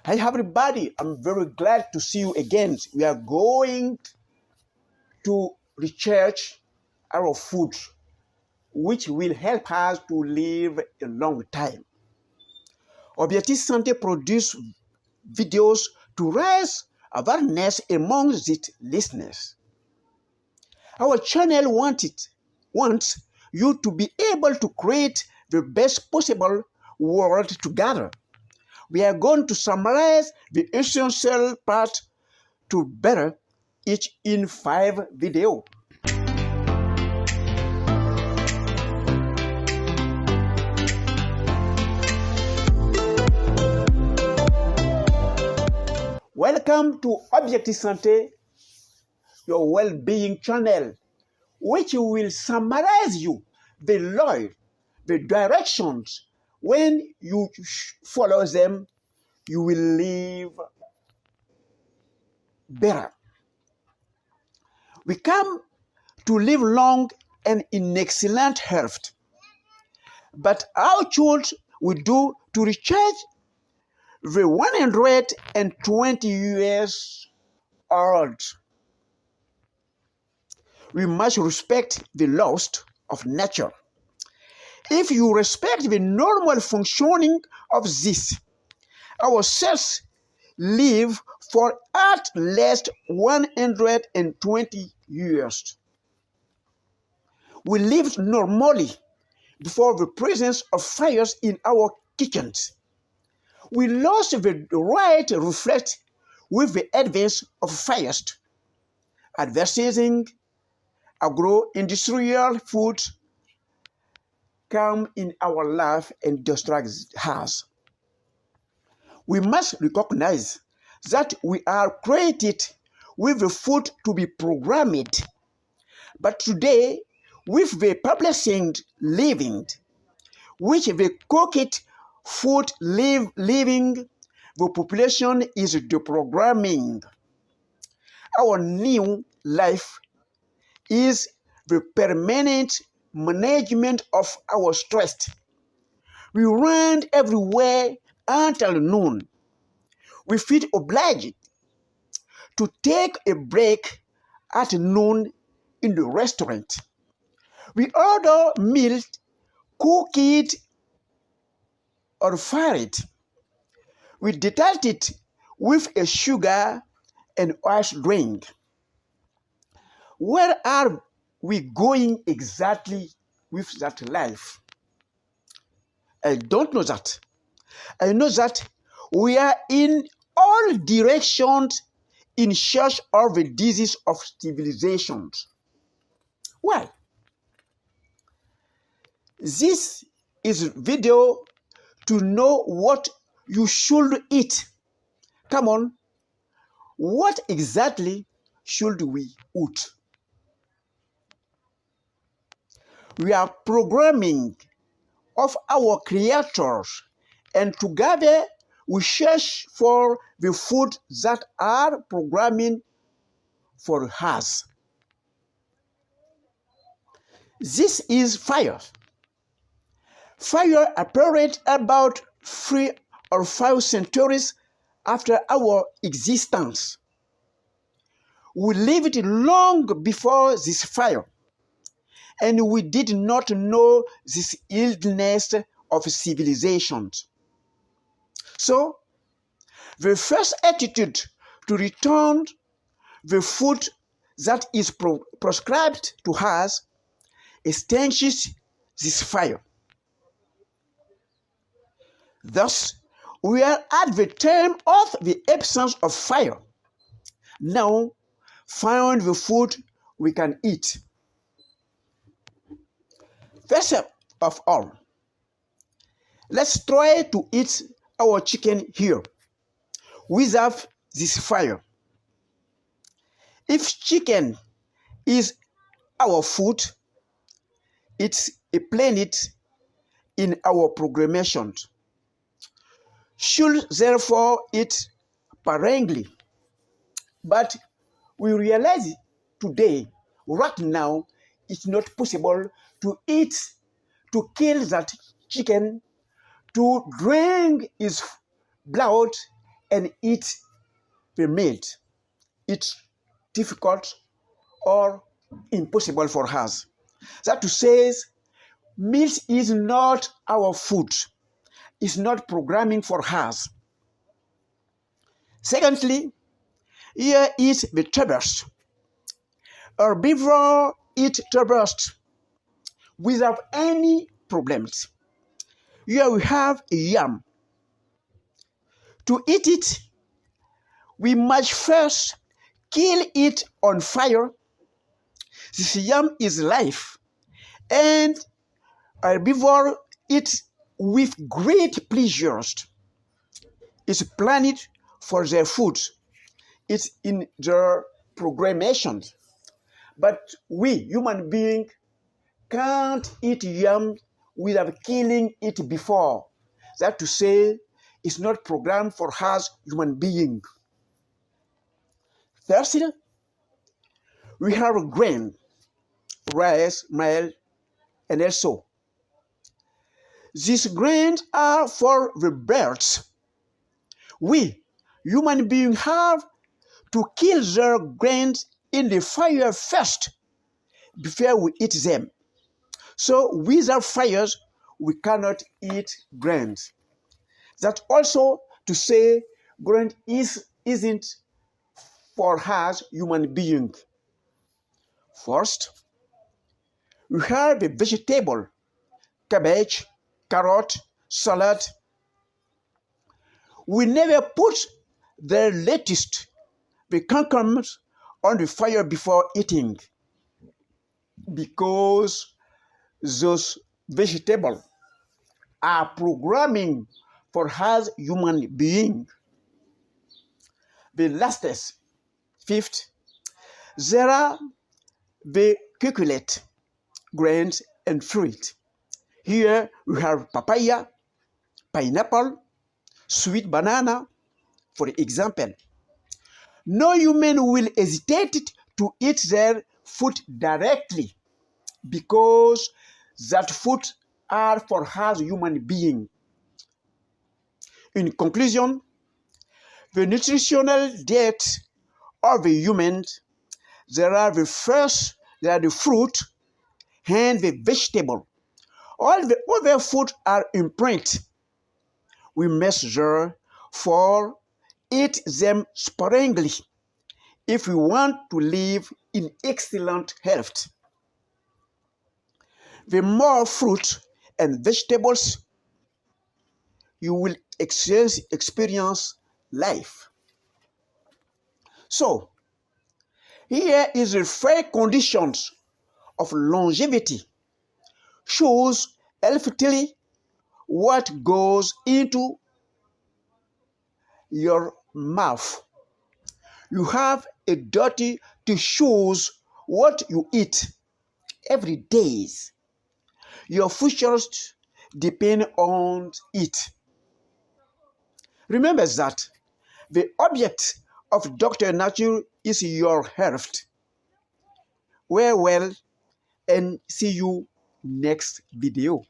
Hi everybody, I'm very glad to see you again. We are going to research our food, which will help us to live a long time. Objectif Santé produce videos to raise awareness among its listeners. Our channel wants you to be able to create the best possible world together. We are going to summarize the essential part to better each in 5 videos. Welcome to Objectif Santé, your well-being channel, which will summarize you the law, the directions. When you follow them, you will live better. We come to live long and in excellent health. But how should we do to recharge the 120 years old? We must respect the laws of nature. If you respect the normal functioning of this, our cells live for at least 120 years. We lived normally before the presence of fires in our kitchens. We lost the right to reflect with the advance of fires. Advancing agro-industrial food come in our life and distract us. We must recognize that we are created with the food to be programmed. But today, with the publishing living, which the cooked food living, the population is deprogramming. Our new life is the permanent management of our stress. We run everywhere until noon. We feel obliged to take a break at noon in the restaurant. We order meals, cook it, or fry it. We detach it with a sugar and ice drink. Where are we going exactly with that life? I don't know that. I know that we are in all directions in search of the disease of civilizations. Why? This is a video to know what you should eat. Come on, what exactly should we eat? We are programming of our creators, and together we search for the food that are programming for us. This is fire. Fire appeared about 3 or 5 centuries after our existence. We lived long before this fire, and we did not know this illness of civilizations. So, the first attitude to return the food that is prescribed to us extinguishes this fire. Thus, we are at the time of the absence of fire. Now, find the food we can eat. First of all, let's try to eat our chicken here without this fire. If chicken is our food, it's a planet in our programmation. Should therefore eat sparingly. But we realize today, right now, it's not possible to kill that chicken, to drink its blood, and eat the meat. It's difficult or impossible for us. That to say, meat is not our food. It's not programming for us. Secondly, here is the tuberous. Herbivore eat tuberous without any problems. Here we have a yam. To eat it, we must first kill it on fire. This yam is life, and herbivore eat with great pleasures. It's planned for their food. It's in their programmation. But we, human beings, can't eat yam without killing it before. That to say, it's not programmed for us, human beings. Thirdly, we have grain, rice, meal, and also. These grains are for the birds. We, human beings, have to kill their grains in the fire first before we eat them. So without fires, we cannot eat grains. That also to say grain isn't for us human beings. First, we have a vegetable, cabbage, carrot, salad. We never put the lettuce, the cucumbers on the fire before eating because those vegetables are programming for us human beings. The lastest, fifth, there are the cuculate, grains, and fruit. Here we have papaya, pineapple, sweet banana, for example. No human will hesitate to eat their food directly because that food are for us human being. In conclusion, the nutritional diet of the humans, there are the fruit and the vegetable. All the other food are imprint. We must therefore eat them sparingly if we want to live in excellent health. The more fruit and vegetables you will experience life. So, here is the fair conditions of longevity. Shows healthily what goes into your mouth. You have a duty to choose what you eat every day. Your futures depend on it. Remember that the object of Dr. Nature is your health. Well, and see you next video.